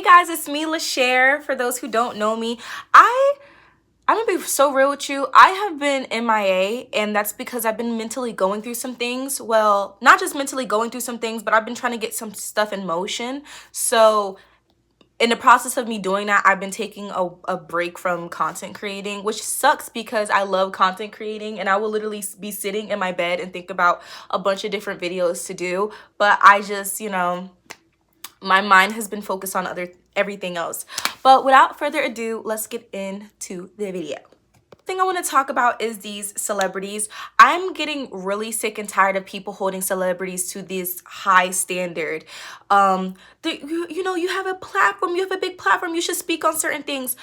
guys, it's me, LaShare. For those who don't know me, I'm gonna be so real with you. I have been MIA, and that's because I've been mentally going through some things. Well, not just mentally going through some things, but I've been trying to get some stuff in motion. So in the process of me doing that, I've been taking a break from content creating, which sucks because I love content creating, and I will literally be sitting in my bed and think about a bunch of different videos to do. But I just, my mind has been focused on everything else. But without further ado, let's get into the video. Thing I want to talk about is these celebrities. I'm getting really sick and tired of people holding celebrities to this high standard. You have a platform, you have a big platform, you should speak on certain things.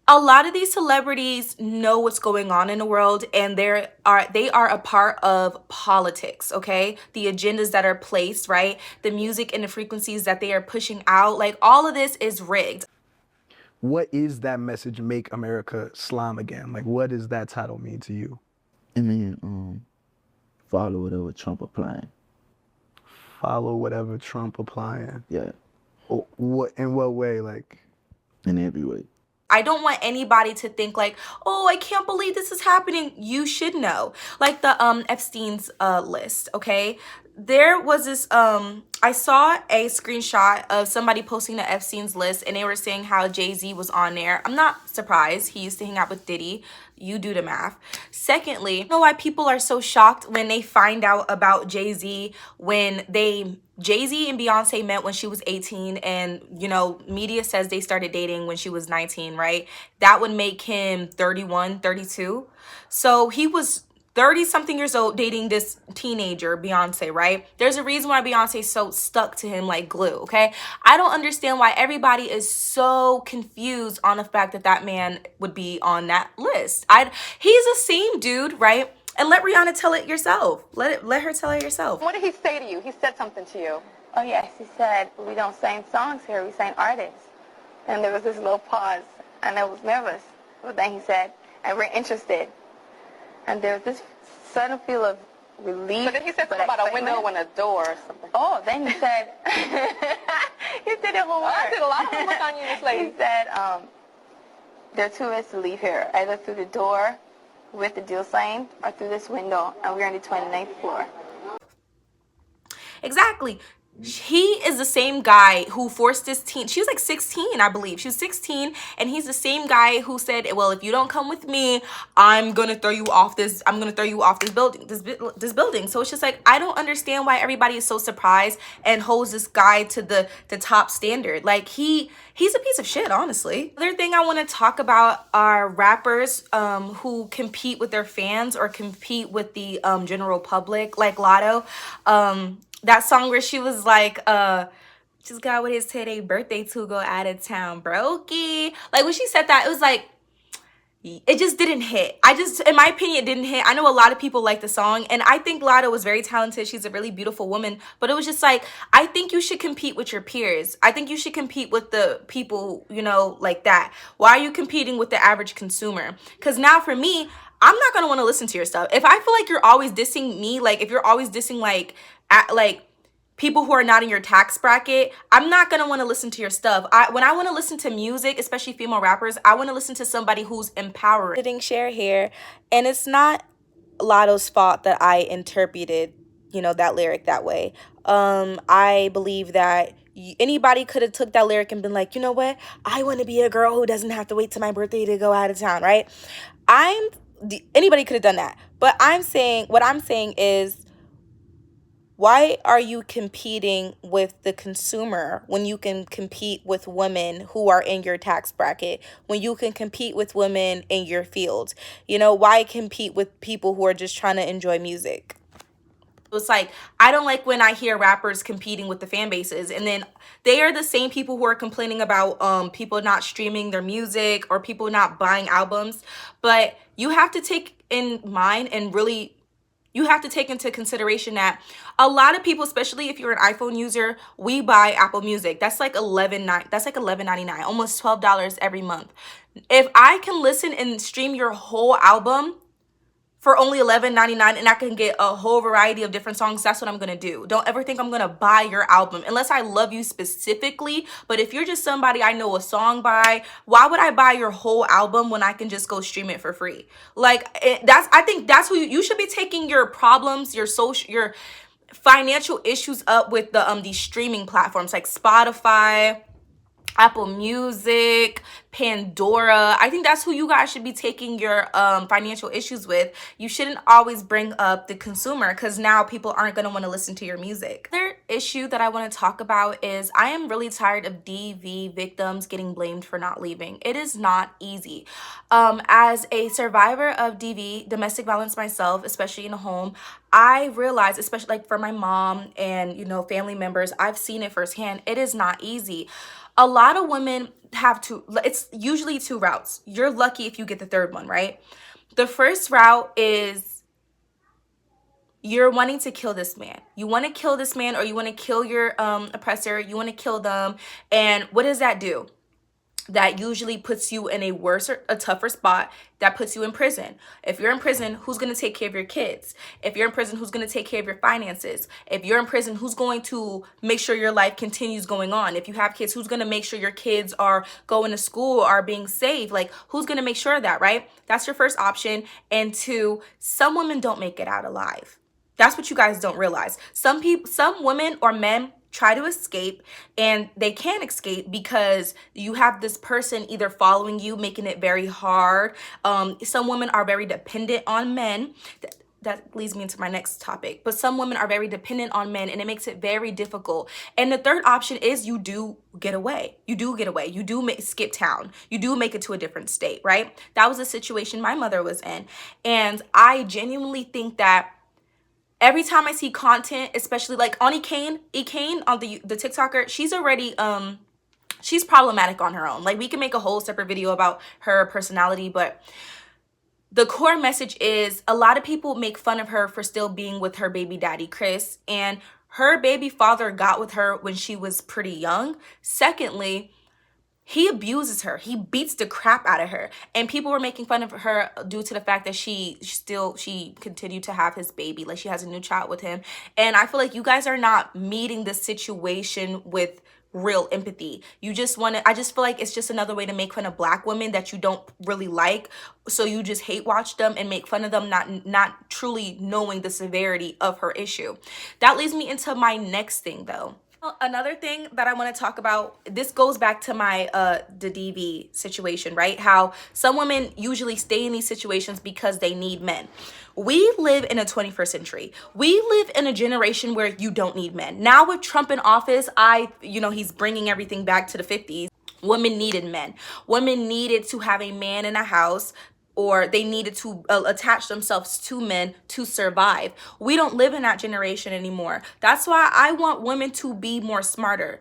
A lot of these celebrities know what's going on in the world, and they are a part of politics, okay? The agendas that are placed, right? The music and the frequencies that they are pushing out, like all of this is rigged. What is that message, Make America Slime Again? Like, what does that title mean to you? I mean, follow whatever Trump applying. Follow whatever Trump applying? Yeah. In what way, like? In every way. I don't want anybody to think like, oh, I can't believe this is happening. You should know. Like the Epstein's list, okay? There was this, I saw a screenshot of somebody posting the Epstein's list, and they were saying how Jay-Z was on there. I'm not surprised. He used to hang out with Diddy. You do the math. Secondly, I know why people are so shocked when they find out about Jay-Z when Jay-Z and Beyonce met when she was 18, and media says they started dating when she was 19, right? That would make him 31, 32. So he was 30 something years old dating this teenager, Beyonce, right? There's a reason why Beyonce's so stuck to him like glue, okay? I don't understand why everybody is so confused on the fact that that man would be on that list. He's the same dude, right? And let Rihanna tell it yourself. Let her tell it yourself. What did he say to you? He said something to you. Oh yes, he said, we don't sing songs here, we sing artists. And there was this little pause, and I was nervous. But then he said, and we're interested. And there was this sudden feel of relief. But then he said something about a window and a door or something. Oh, then he said, he did it homework. I did a lot of homework on you, this lady. He said, there are two ways to leave here, either through the door with the deal signed or through this window, and we're on the 29th floor. Exactly. He is the same guy who forced this teen. She was like 16, I believe. She was 16, and he's the same guy who said, well, if you don't come with me, I'm going to throw you off this building, this building. So it's just like, I don't understand why everybody is so surprised and holds this guy to the top standard. Like he's a piece of shit, honestly. Other thing I want to talk about are rappers who compete with their fans or compete with the general public, like Lotto. That song where she was like, just got with his today birthday to go out of town, brokey. Like when she said that, it was like, it just didn't hit. In my opinion, it didn't hit. I know a lot of people like the song, and I think Lotto was very talented. She's a really beautiful woman, but it was just like, I think you should compete with your peers. I think you should compete with the people, like that. Why are you competing with the average consumer? Because now for me, I'm not gonna want to listen to your stuff. If I feel like you're always dissing me, like if you're always dissing like people who are not in your tax bracket, I'm not gonna want to listen to your stuff. When I want to listen to music, especially female rappers, I want to listen to somebody who's empowering. Sitting share here, and it's not Lotto's fault that I interpreted, that lyric that way. I believe that anybody could have took that lyric and been like, you know what? I want to be a girl who doesn't have to wait till my birthday to go out of town, right? Anybody could have done that. But what I'm saying is, why are you competing with the consumer when you can compete with women who are in your tax bracket, when you can compete with women in your field? Why compete with people who are just trying to enjoy music? It's like, I don't like when I hear rappers competing with the fan bases, and then they are the same people who are complaining about people not streaming their music or people not buying albums. But you have to take in mind and really, you have to take into consideration that a lot of people, especially if you're an iPhone user, we buy Apple Music. That's like $11.99, almost $12 every month. If I can listen and stream your whole album for only $11.99 and I can get a whole variety of different songs, that's what I'm gonna do. Don't ever think I'm gonna buy your album unless I love you specifically. But if you're just somebody I know a song by, why would I buy your whole album when I can just go stream it for free? Like, I think that's who you should be taking your problems, your financial issues up with these streaming platforms like Spotify, Apple Music, Pandora. I think that's who you guys should be taking your financial issues with. You shouldn't always bring up the consumer, because now people aren't going to want to listen to your music. Another issue that I want to talk about is I am really tired of DV victims getting blamed for not leaving. It is not easy. As a survivor of DV, domestic violence myself, especially in a home, I realize, especially like for my mom and, you know, family members, I've seen it firsthand. It is not easy. A lot of women it's usually two routes. You're lucky if you get the third one, right? The first route is you're wanting to kill this man. You want to kill this man, or you want to kill your oppressor. You want to kill them. And what does that do? That usually puts you in a tougher spot. That puts you in prison. If you're in prison, who's going to take care of your kids? If you're in prison, who's going to take care of your finances? If you're in prison, who's going to make sure your life continues going on? If you have kids, who's going to make sure your kids are going to school, are being safe? Like, who's going to make sure of that, right? That's your first option. And two, some women don't make it out alive. That's what you guys don't realize. Some women or men try to escape, and they can't escape because you have this person either following you, making it very hard. Some women are very dependent on men. That leads me into my next topic. But some women are very dependent on men, and it makes it very difficult. And the third option is you do get away. You do get away. You do skip town. You do make it to a different state, right? That was a situation my mother was in. And I genuinely think that every time I see content, especially like on Ekane on the TikToker, she's already she's problematic on her own. Like, we can make a whole separate video about her personality, but the core message is a lot of people make fun of her for still being with her baby daddy, Chris, and her baby father got with her when she was pretty young. Secondly, he abuses her. He beats the crap out of her. And people were making fun of her due to the fact that she continued to have his baby. Like, she has a new child with him. And I feel like you guys are not meeting the situation with real empathy. I just feel like it's just another way to make fun of Black women that you don't really like. So you just hate watch them and make fun of them, not truly knowing the severity of her issue. That leads me into my next thing though. Another thing that I want to talk about, this goes back to my the DV situation, right? How some women usually stay in these situations because they need men. We live in a 21st century. We live in a generation where you don't need men. Now with Trump in office, he's bringing everything back to the 50s. Women needed men. Women needed to have a man in a house, or they needed to attach themselves to men to survive. We don't live in that generation anymore. That's why I want women to be more smarter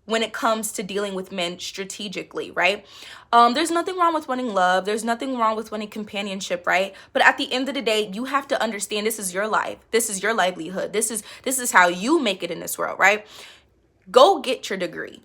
when it comes to dealing with men strategically, right? There's nothing wrong with wanting love. There's nothing wrong with wanting companionship, right? But at the end of the day, you have to understand this is your life. This is your livelihood. This is how you make it in this world, right? Go get your degree.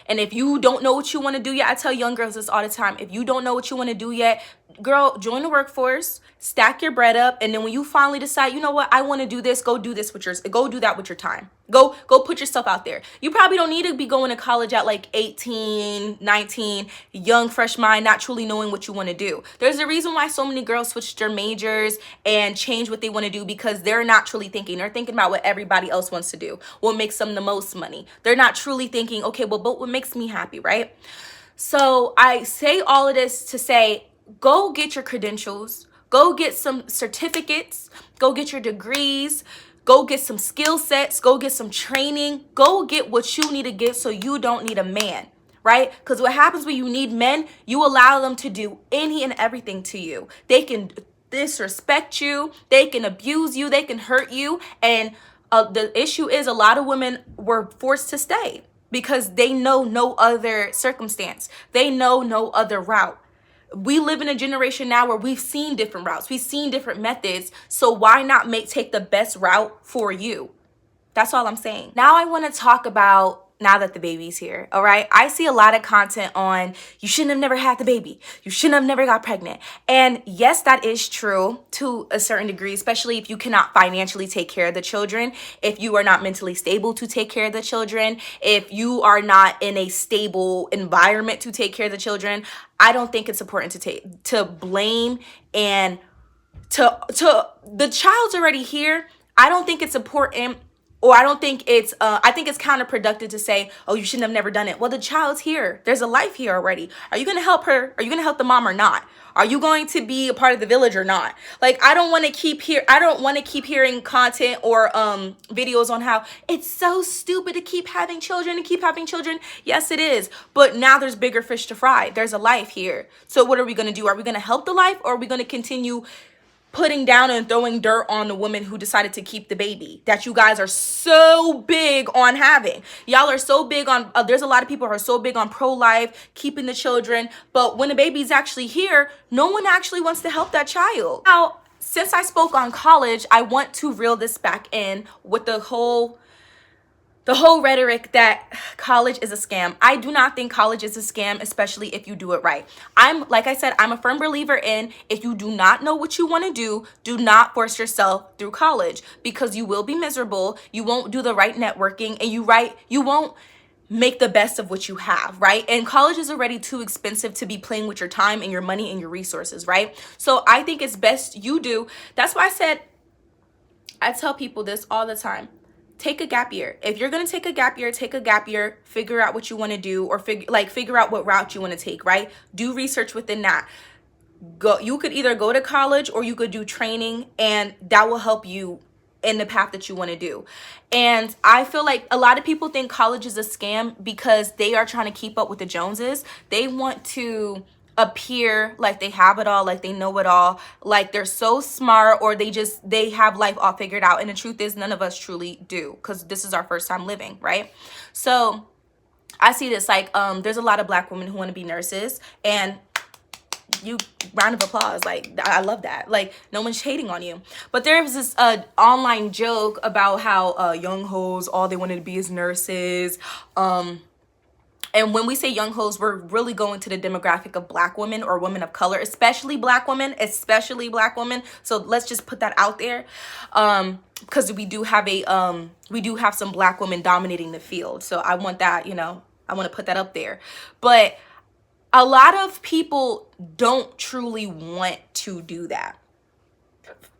And if you don't know what you want to do yet, I tell young girls this all the time. If you don't know what you want to do yet, girl, join the workforce, stack your bread up, and then when you finally decide, you know what, I want to do this, go do that with your time. Go put yourself out there. You probably don't need to be going to college at like 18, 19, young, fresh mind, not truly knowing what you want to do. There's a reason why so many girls switch their majors and change what they want to do, because they're not truly thinking. They're thinking about what everybody else wants to do, what makes them the most money. They're not truly thinking, okay, well, but what makes me happy, right? So I say all of this to say, go get your credentials, go get some certificates, go get your degrees, go get some skill sets, go get some training, go get what you need to get so you don't need a man, right? Because what happens when you need men, you allow them to do any and everything to you. They can disrespect you, they can abuse you, they can hurt you. And the issue is a lot of women were forced to stay because they know no other circumstance. They know no other route. We live in a generation now where we've seen different routes. We've seen different methods. So why not take the best route for you? That's all I'm saying. Now I want to talk about now that the baby's here, all right? I see a lot of content on you shouldn't have never had the baby. You shouldn't have never got pregnant. And yes, that is true to a certain degree, especially if you cannot financially take care of the children, if you are not mentally stable to take care of the children, if you are not in a stable environment to take care of the children. I don't think it's important to blame and to the child's already here. I don't think it's important, or I don't think it's I think it's counterproductive to say, oh, you shouldn't have never done it. Well, the child's here. There's a life here already. Are you going to help her? Are you going to help the mom or not? Are you going to be a part of the village or not? Like, I don't want to keep hearing content or videos on how it's so stupid to keep having children and keep having children. Yes, it is. But now there's bigger fish to fry. There's a life here. So what are we going to do? Are we going to help the life, or are we going to continue putting down and throwing dirt on the woman who decided to keep the baby that you guys are so big on having? Y'all are so big on, there's a lot of people who are so big on pro-life, keeping the children, but when the baby's actually here, no one actually wants to help that child. Now, since I spoke on college, I want to reel this back in with the whole rhetoric that college is a scam. I do not think college is a scam, especially if you do it right. Like I said, I'm a firm believer in, if you do not know what you want to do not force yourself through college, because you will be miserable. You won't do the right networking, and you won't make the best of what you have, right? And college is already too expensive to be playing with your time and your money and your resources, right? So I think it's best you do. That's why I tell people this all the time. Take a gap year. If you're going to take a gap year, figure out what you want to do, or figure out what route you want to take, right? Do research within that. You could either go to college or you could do training, and that will help you in the path that you want to do. And I feel like a lot of people think college is a scam because they are trying to keep up with the Joneses. They want to appear like they have it all, like they know it all, like they're so smart, or they have life all figured out. And the truth is, none of us truly do, because this is our first time living, right? So I see this like there's a lot of Black women who want to be nurses, and you, round of applause, like I love that. Like, no one's hating on you. But there was this online joke about how young hoes, all they wanted to be is nurses. And when we say young hoes, we're really going to the demographic of Black women or women of color, especially Black women. So let's just put that out there, because we do have some Black women dominating the field. So I want that, I want to put that up there. But a lot of people don't truly want to do that.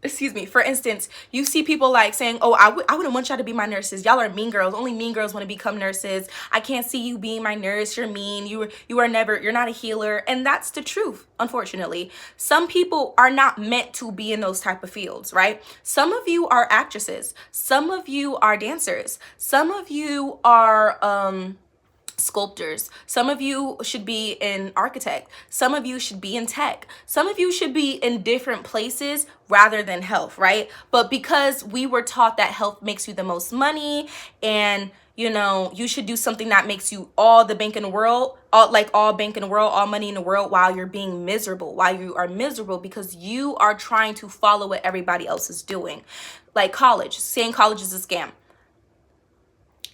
Excuse me. For instance, you see people like saying, oh, I wouldn't want y'all to be my nurses. Y'all are mean girls. Only mean girls want to become nurses. I can't see you being my nurse. You're mean. You're not a healer. And that's the truth, unfortunately. Some people are not meant to be in those type of fields, right? Some of you are actresses. Some of you are dancers. Some of you are sculptors. Some of you should be an architect. Some of you should be in tech. Some of you should be in different places rather than health, right? But because we were taught that health makes you the most money, and you should do something that makes you all the bank in the world, all money in the world, while you're being miserable, while you are miserable because you are trying to follow what everybody else is doing. Like college, saying college is a scam.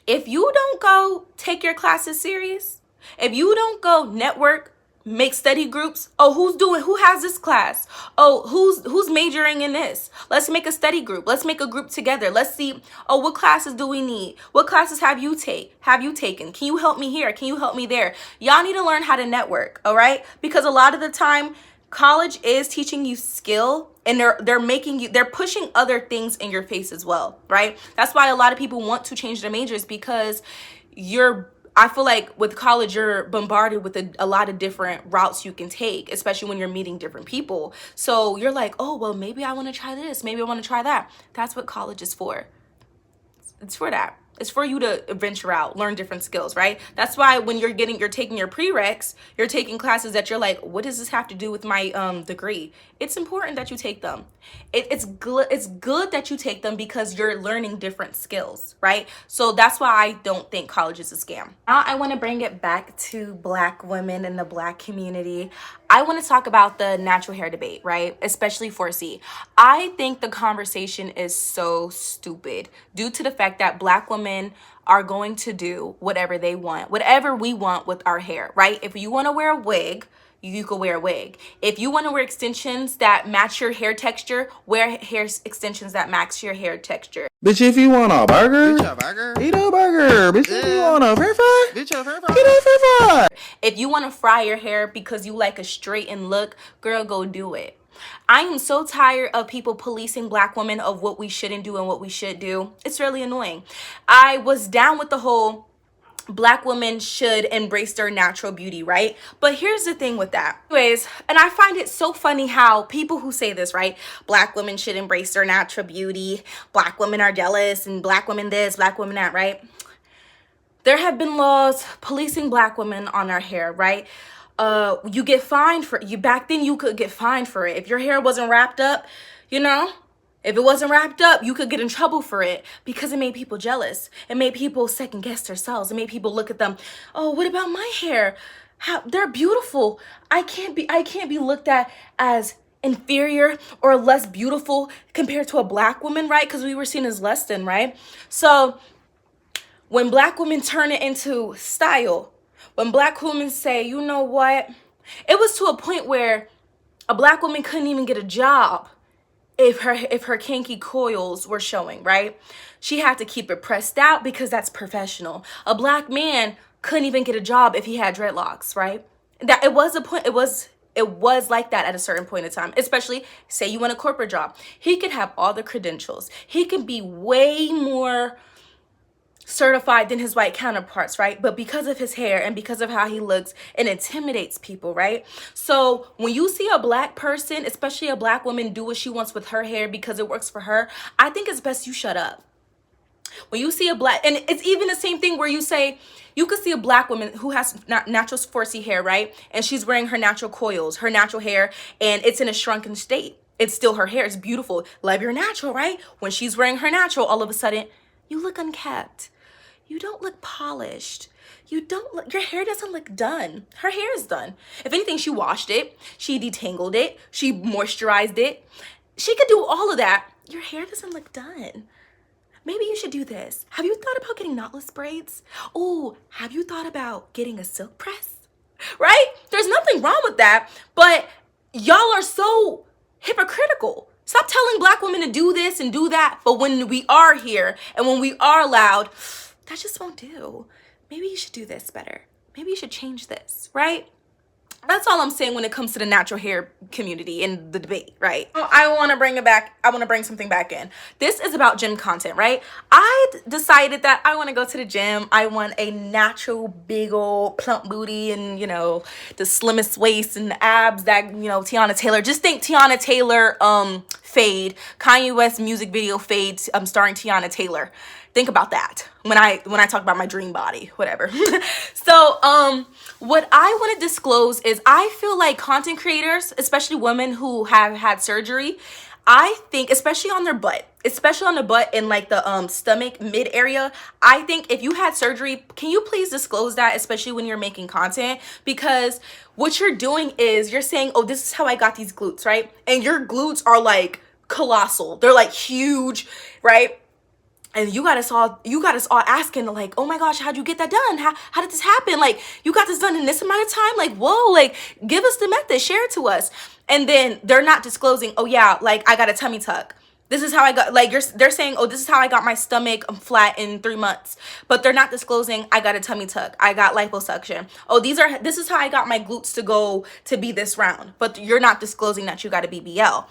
If you don't go take your classes serious, if you don't go network, make study groups, who has this class? Oh, who's majoring in this? Let's make a study group. Let's make a group together. Let's see, what classes do we need? What classes have you taken? Can you help me here? Can you help me there? Y'all need to learn how to network, all right? Because a lot of the time, college is teaching you skill, and they're pushing other things in your face as well, right? That's why a lot of people want to change their majors, because I feel like with college, you're bombarded with a lot of different routes you can take, especially when you're meeting different people. So you're like, oh, well, maybe I want to try this. Maybe I want to try that. That's what college is for. It's for that. It's for you to venture out, learn different skills, right? That's why when you're taking your prereqs, you're taking classes that you're like, what does this have to do with my degree? It's important that you take them. It's good that you take them, because you're learning different skills, right? So that's why I don't think college is a scam. Now I want to bring it back to Black women and the Black community. I want to talk about the natural hair debate, right? Especially 4C. I think the conversation is so stupid due to the fact that Black women women are going to do whatever they want, whatever we want with our hair, right? If you want to wear a wig, you could wear a wig. If you want to wear extensions that match your hair texture, wear hair extensions that match your hair texture. Bitch, if you want a burger, eat a burger. Bitch, if you want a french fry, eat a french fry. If you want to fry your hair because you like a straightened look, girl, go do it. I am so tired of people policing black women of what we shouldn't do and what we should do. It's really annoying. I was down with the whole black women should embrace their natural beauty, right? But here's the thing with that. Anyways, and I find it so funny how people who say this, right? Black women should embrace their natural beauty. Black women are jealous and black women this, black women that, right? There have been laws policing black women on our hair, right? You get fined for you. Back then you could get fined for it. If your hair wasn't wrapped up, you know, if it wasn't wrapped up, you could get in trouble for it because it made people jealous. It made people second guess themselves. It made people look at them. Oh, what about my hair? How they're beautiful. I can't be looked at as inferior or less beautiful compared to a black woman, right? Because we were seen as less than, right? So when black women turn it into style, when black women say, you know what? It was to a point where a black woman couldn't even get a job if her kinky coils were showing, right? She had to keep it pressed out because that's professional. A black man couldn't even get a job if he had dreadlocks, right? That it was a point, it was like that at a certain point in time, especially say you want a corporate job. He could have all the credentials. He could be way more certified than his white counterparts, right? But because of his hair and because of how he looks, it intimidates people, right? So when you see a black person, especially a black woman, do what she wants with her hair because it works for her, I think it's best you shut up. When you see a black, and it's even the same thing where you say, you could see a black woman who has natural 4C hair, right? And she's wearing her natural coils, her natural hair, and it's in a shrunken state. It's still her hair. It's beautiful. Love your natural, right? When she's wearing her natural, all of a sudden, you look unkept. You don't look polished. You don't look, your hair doesn't look done. Her hair is done. If anything, she washed it. She detangled it. She moisturized it. She could do all of that. Your hair doesn't look done. Maybe you should do this. Have you thought about getting knotless braids? Oh, have you thought about getting a silk press? Right? There's nothing wrong with that, but y'all are so hypocritical. Stop telling black women to do this and do that, but when we are here and when we are loud, that just won't do. Maybe you should do this better. Maybe you should change this, right? That's all I'm saying when it comes to the natural hair community and the debate, right? I want to bring it back. I want to bring something back in. This is about gym content, right? I decided that I want to go to the gym. I want a natural, big old plump booty and, you know, the slimmest waist and the abs that, you know, Tiana Taylor. Just think Tiana Taylor fade. Kanye West music video fade starring Tiana Taylor. Think about that when I talk about my dream body, whatever. So what I want to disclose is I feel like content creators, especially women who have had surgery, I think, especially on their butt, especially on the butt and like the stomach mid area, I think if you had surgery, can you please disclose that, especially when you're making content? Because what you're doing is you're saying, oh, this is how I got these glutes, right? And your glutes are like colossal. They're like huge, right? And you got us all asking like, oh my gosh, how'd you get that done? How did this happen? Like, you got this done in this amount of time? Like, whoa, like, give us the method, share it to us. And then they're not disclosing, oh yeah, like I got a tummy tuck. This is how I got, like, they're saying, oh, this is how I got my stomach flat in 3 months. But they're not disclosing, I got a tummy tuck. I got liposuction. Oh, this is how I got my glutes to go to be this round. But you're not disclosing that you got a BBL.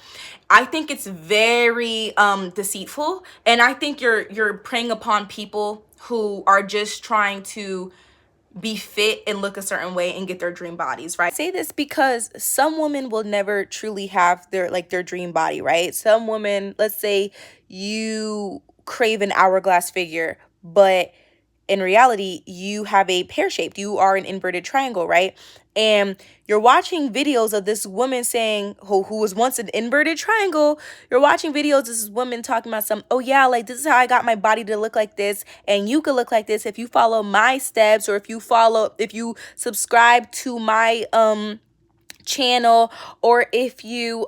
I think it's very deceitful. And I think you're preying upon people who are just trying to be fit and look a certain way and get their dream bodies, right? I say this because some women will never truly have their dream body, right? Some women, let's say you crave an hourglass figure, but in reality, you have a pear-shaped, you are an inverted triangle, right? And you're watching videos of this woman saying, who was once an inverted triangle, you're watching videos of this woman talking about oh yeah, like this is how I got my body to look like this, and you could look like this if you follow my steps, or if you subscribe to my channel, or if you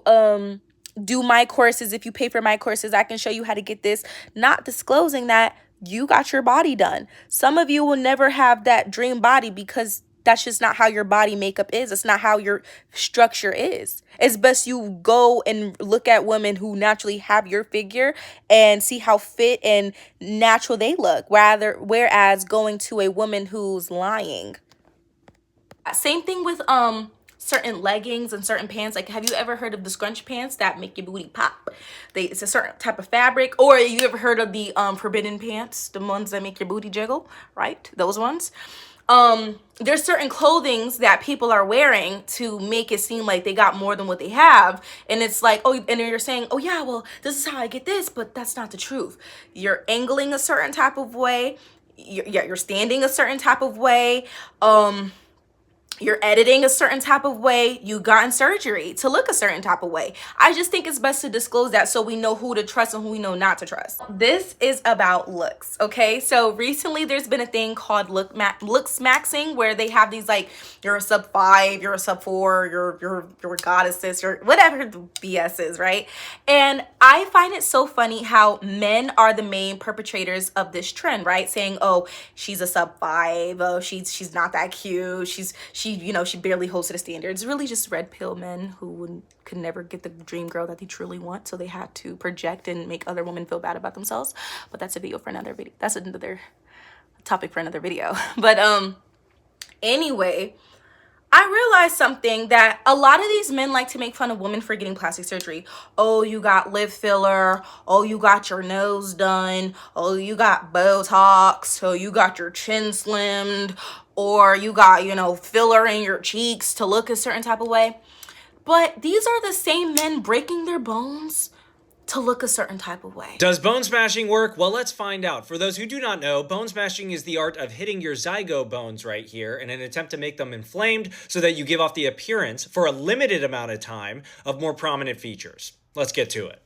do my courses, if you pay for my courses, I can show you how to get this. Not disclosing that you got your body done. Some of you will never have that dream body because that's just not how your body makeup is. It's not how your structure is. It's best you go and look at women who naturally have your figure and see how fit and natural they look, whereas going to a woman who's lying. Same thing with certain leggings and certain pants. Like, have you ever heard of the scrunch pants that make your booty pop? It's a certain type of fabric. Or you ever heard of the forbidden pants, the ones that make your booty jiggle, right? Those ones. There's certain clothings that people are wearing to make it seem like they got more than what they have. And it's like, oh, and you're saying, oh yeah, well, this is how I get this, but that's not the truth. You're angling a certain type of way. You're standing a certain type of way. You're editing a certain type of way. You gotten surgery to look a certain type of way. I just think it's best to disclose that so we know who to trust and who we know not to trust. This is about looks, okay? So recently there's been a thing called Looksmaxxing, where they have these like, you're a sub 5, you're a sub 4, you're goddesses, you're whatever the BS is, right? And I find it so funny how men are the main perpetrators of this trend, right? Saying, oh, she's a sub 5, oh, she's not that cute, she barely holds to the standards. Really just red pill men who could never get the dream girl that they truly want, so they had to project and make other women feel bad about themselves. But that's a video for another video. That's another topic for another video. But anyway, I realized something, that a lot of these men like to make fun of women for getting plastic surgery. Oh, you got lip filler. Oh, you got your nose done. Oh, you got Botox. Oh, you got your chin slimmed. Or you got, filler in your cheeks to look a certain type of way. But these are the same men breaking their bones to look a certain type of way. Does bone smashing work? Well, let's find out. For those who do not know, bone smashing is the art of hitting your zygote bones right here in an attempt to make them inflamed so that you give off the appearance, for a limited amount of time, of more prominent features. Let's get to it.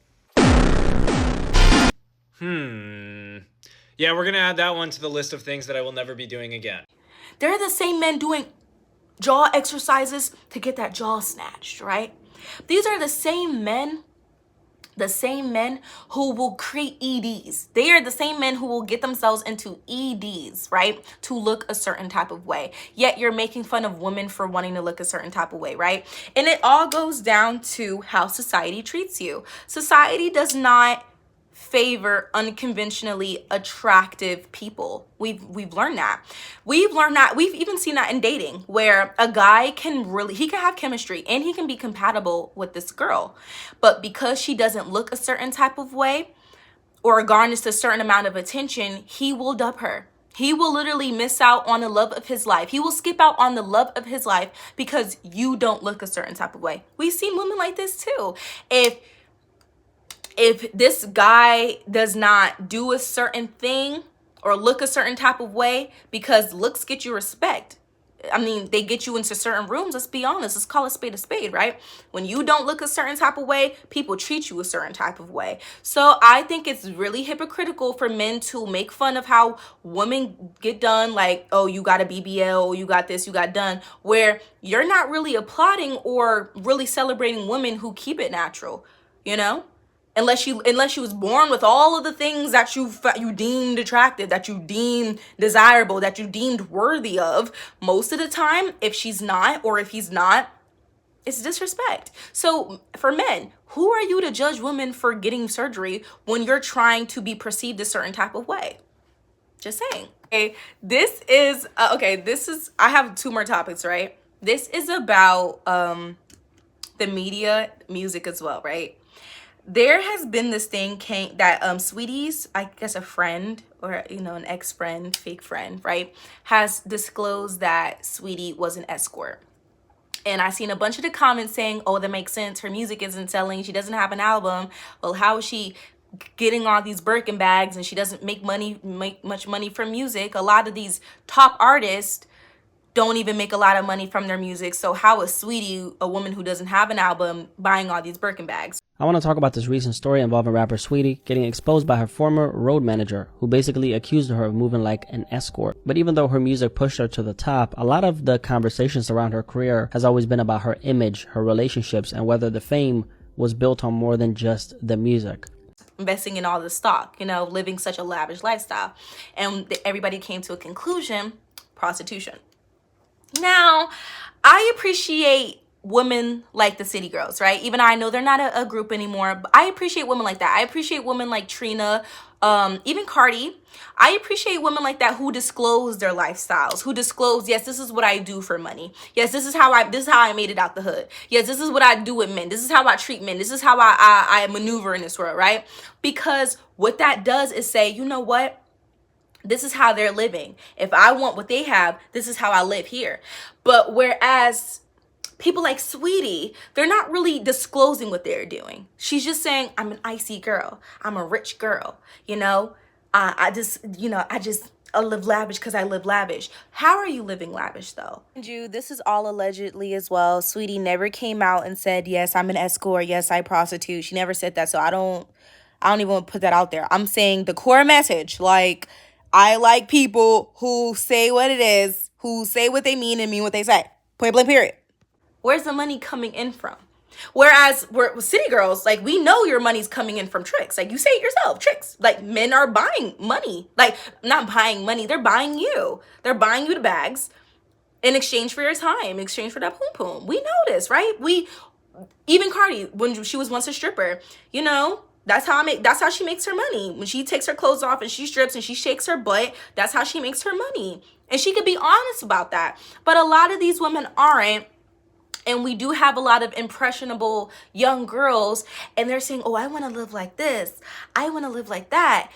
Yeah, we're gonna add that one to the list of things that I will never be doing again. They're the same men doing jaw exercises to get that jaw snatched, right? These are the same men who will create EDs. They are the same men who will get themselves into EDs, right? To look a certain type of way. Yet you're making fun of women for wanting to look a certain type of way, right? And it all goes down to how society treats you. Society does not favor unconventionally attractive people. We've learned that. We've even seen that in dating, where a guy can have chemistry and he can be compatible with this girl, but because she doesn't look a certain type of way or garners a certain amount of attention, he will dub her. He will literally miss out on the love of his life. He will skip out on the love of his life because you don't look a certain type of way. We've seen women like this too. If this guy does not do a certain thing or look a certain type of way, because looks get you respect. I mean, they get you into certain rooms. Let's be honest. Let's call a spade, right? When you don't look a certain type of way, people treat you a certain type of way. So I think it's really hypocritical for men to make fun of how women get done. Like, oh, you got a BBL, you got this, you got done, where you're not really applauding or really celebrating women who keep it natural, Unless you was born with all of the things that you deemed attractive, that you deemed desirable, that you deemed worthy of. Most of the time, if she's not or if he's not, it's disrespect. So for men, who are you to judge women for getting surgery when you're trying to be perceived a certain type of way? Just saying. Okay, this is I have 2 more topics, right? This is about the media, music as well, right? There has been this thing that Sweetie's, I guess a friend or, an ex-friend, fake friend, right, has disclosed that Sweetie was an escort. And I seen a bunch of the comments saying, oh, that makes sense. Her music isn't selling. She doesn't have an album. Well, how is she getting all these Birkin bags and she doesn't make much money from music? A lot of these top artists don't even make a lot of money from their music. So how is Sweetie, a woman who doesn't have an album, buying all these Birkin bags? I want to talk about this recent story involving rapper Sweetie getting exposed by her former road manager, who basically accused her of moving like an escort. But even though her music pushed her to the top, a lot of the conversations around her career has always been about her image, her relationships, and whether the fame was built on more than just the music. investing in all the stock, you know, living such a lavish lifestyle. And everybody came to a conclusion: prostitution. Now, I appreciate women like the City Girls, right? Even I know they're not a group anymore, but I appreciate women like that. I appreciate women like Trina, even Cardi. I appreciate women like that who disclose their lifestyles, who disclose, yes, this is what I do for money. Yes, this is how I made it out the hood. Yes, this is what I do with men. This is how I treat men. This is how I maneuver in this world, right? Because what that does is say, you know what? This is how they're living. If I want what they have, this is how I live here. But whereas people like Sweetie, they're not really disclosing what they're doing. She's just saying, I'm an icy girl. I'm a rich girl. You know, I live lavish because I live lavish. How are you living lavish though? This is all allegedly as well. Sweetie never came out and said, yes, I'm an escort. Yes, I prostitute. She never said that. So I don't even want to put that out there. I'm saying the core message, like, I like people who say what it is, who say what they mean and mean what they say. Point blank, period. Where's the money coming in from? Whereas we're City Girls, like, we know your money's coming in from tricks. Like, you say it yourself, tricks. Like, men are buying money. Like, not buying money, they're buying you. They're buying you the bags in exchange for your time, in exchange for that poom poom. We know this, right? Even Cardi, when she was once a stripper, you know, that's how she makes her money. When she takes her clothes off and she strips and she shakes her butt, that's how she makes her money. And she could be honest about that. But a lot of these women aren't. And we do have a lot of impressionable young girls, and they're saying, oh, I want to live like this. I want to live like that.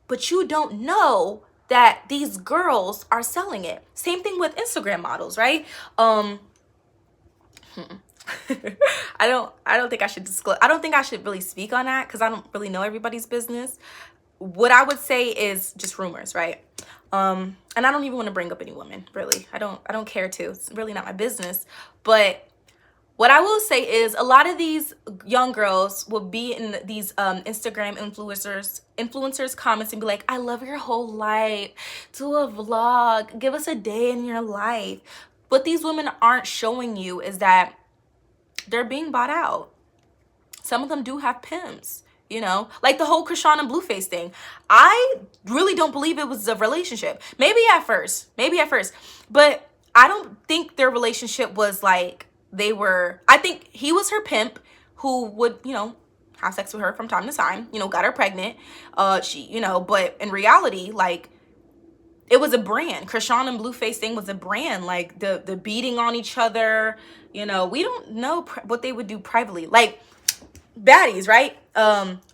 But you don't know that these girls are selling it. Same thing with Instagram models, right? I don't think I should disclose. I don't think I should really speak on that because I don't really know everybody's business. What I would say is just rumors, right? And I don't even want to bring up any women, really. I don't care to. It's really not my business. But what I will say is a lot of these young girls will be in these Instagram influencers comments and be like, I love your whole life. Do a vlog. Give us a day in your life. What these women aren't showing you is that they're being bought out. Some of them do have pimps, you know, like the whole Krishan and Blueface thing. I really don't believe it was a relationship. Maybe at first, but I don't think their relationship was like I think he was her pimp who would, you know, have sex with her from time to time, you know, got her pregnant. But in reality, like, it was a brand. Krishan and Blueface thing was a brand. Like the beating on each other, you know, we don't know what they would do privately. Like, baddies, right?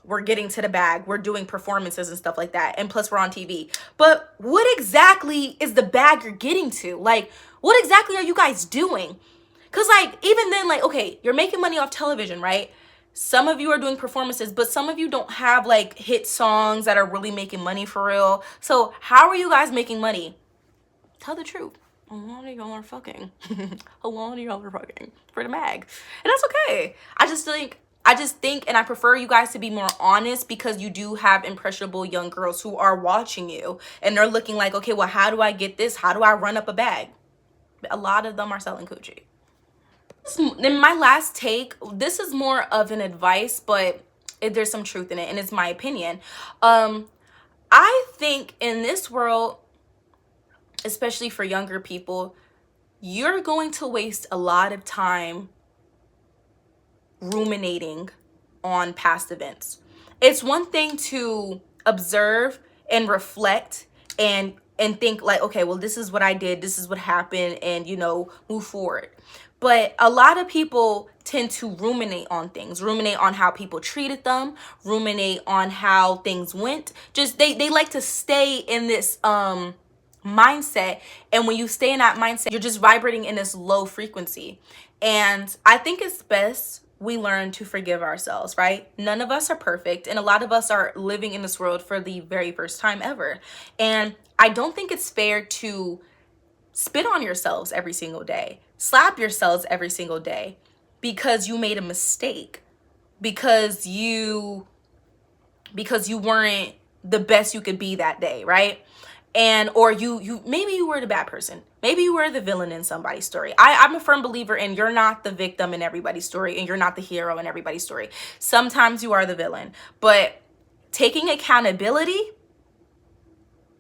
We're getting to the bag. We're doing performances and stuff like that. And plus we're on TV. But what exactly is the bag you're getting to? Like, what exactly are you guys doing? Because, like, even then, like, okay, you're making money off television, right? Some of you are doing performances, but some of you don't have, like, hit songs that are really making money for real. So how are you guys making money? Tell the truth. A lot of y'all are fucking. A lot of y'all are fucking for the bag. And that's okay. I just think, and I prefer you guys to be more honest, because you do have impressionable young girls who are watching you. And they're looking like, okay, well, how do I get this? How do I run up a bag? A lot of them are selling coochie. In my last take, this is more of an advice, but there's some truth in it, and it's my opinion. I think in this world, especially for younger people, you're going to waste a lot of time ruminating on past events. It's one thing to observe and reflect and think like, okay, well, this is what I did, this is what happened, and, you know, move forward. But a lot of people tend to ruminate on things, ruminate on how people treated them, ruminate on how things went. Just they like to stay in this mindset. And when you stay in that mindset, you're just vibrating in this low frequency. And I think it's best we learn to forgive ourselves, right? None of us are perfect. And a lot of us are living in this world for the very first time ever. And I don't think it's fair to spit on yourselves every single day, slap yourselves every single day because you made a mistake, because you weren't the best you could be that day, right? And or you maybe you were the bad person, maybe you were the villain in somebody's story. I'm a firm believer in you're not the victim in everybody's story, and you're not the hero in everybody's story. Sometimes you are the villain, but taking accountability,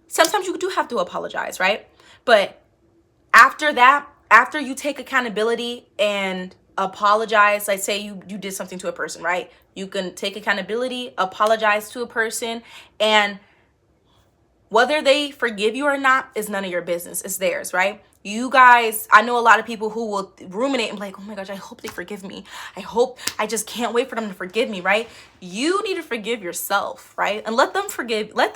sometimes you do have to apologize, right? But after that, after you take accountability and apologize, like say you did something to a person, right? You can take accountability, apologize to a person, and whether they forgive you or not is none of your business. It's theirs, right? You guys, I know a lot of people who will ruminate and be like, oh my gosh, I hope they forgive me. I just can't wait for them to forgive me, right? You need to forgive yourself, right? And let them forgive when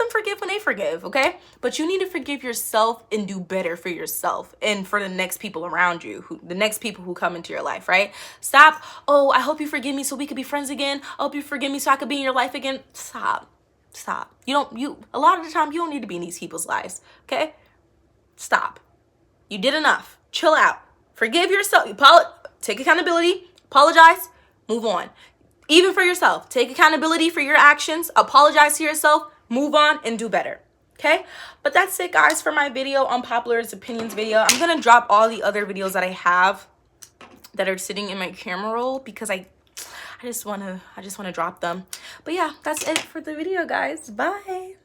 they forgive, okay? But you need to forgive yourself and do better for yourself and for the next people around you, the next people who come into your life, right? Stop, oh, I hope you forgive me so we could be friends again. I hope you forgive me so I could be in your life again. Stop. A lot of the time you don't need to be in these people's lives, okay? Stop. You did enough. Chill out. Forgive yourself. Take accountability, apologize, move on. Even for yourself, take accountability for your actions, apologize to yourself, move on, and do better, okay? But that's it, guys, for my video, Unpopular Opinions video. I'm gonna drop all the other videos that I have that are sitting in my camera roll because I just want to drop them. But yeah, that's it for the video, guys. Bye.